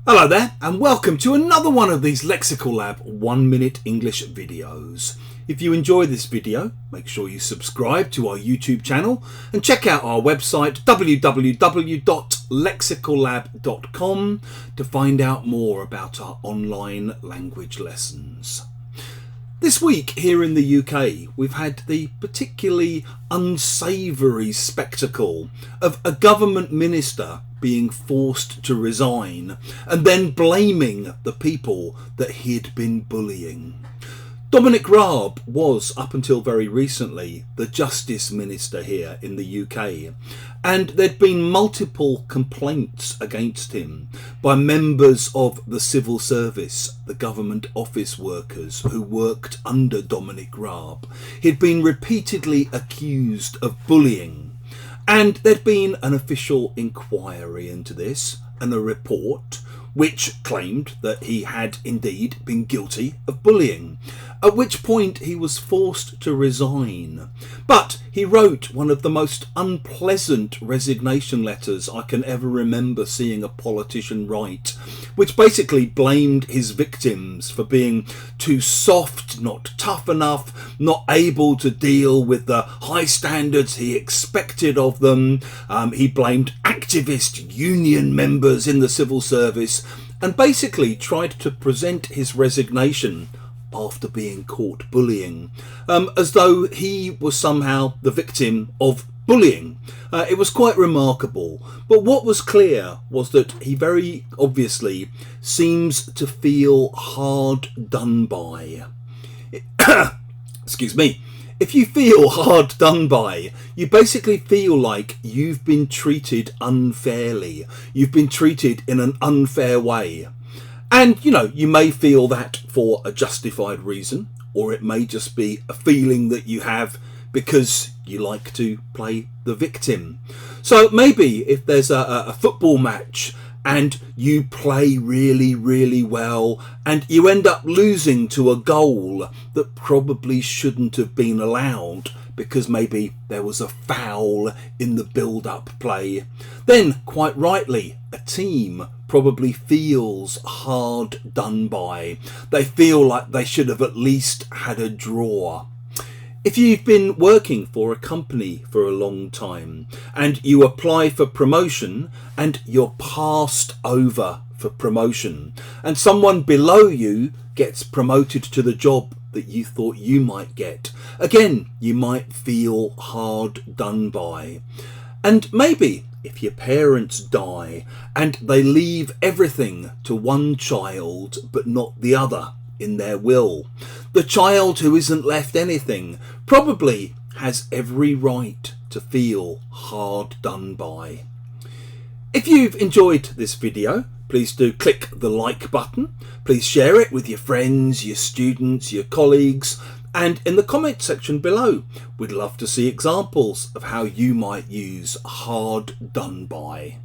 Hello there and welcome to another one of these Lexical Lab 1 minute English videos. If you enjoy this video, make sure you subscribe to our YouTube channel and check out our website www.lexicallab.com to find out more about our online language lessons. This week here in the UK, we've had the particularly unsavoury spectacle of a government minister being forced to resign and then blaming the people that he'd been bullying. Dominic Raab was, up until very recently, the Justice Minister here in the UK, and there'd been multiple complaints against him by members of the civil service, the government office workers who worked under Dominic Raab. He'd been repeatedly accused of bullying, and there'd been an official inquiry into this and a report which claimed that he had indeed been guilty of bullying, at which point he was forced to resign. But he wrote one of the most unpleasant resignation letters I can ever remember seeing a politician write, which basically blamed his victims for being too soft, not tough enough, not able to deal with the high standards he expected of them. He blamed activist union members in the civil service and basically tried to present his resignation after being caught bullying as though he was somehow the victim of bullying. It was quite remarkable, but what was clear was that he very obviously seems to feel hard done by. Excuse me. If you feel hard done by, you basically feel like you've been treated unfairly. You've been treated in an unfair way. And, you may feel that for a justified reason, or it may just be a feeling that you have because you like to play the victim. So maybe if there's a football match and you play really, really well and you end up losing to a goal that probably shouldn't have been allowed because maybe there was a foul in the build-up play, then quite rightly a team probably feels hard done by. They feel like they should have at least had a draw. If you've been working for a company for a long time and you apply for promotion and you're passed over for promotion and someone below you gets promoted to the job that you thought you might get, again, you might feel hard done by. And maybe if your parents die and they leave everything to one child but not the other in their will, the child who isn't left anything probably has every right to feel hard done by. If you've enjoyed this video, please do click the like button. Please share it with your friends, your students, your colleagues, and in the comment section below, we'd love to see examples of how you might use hard done by.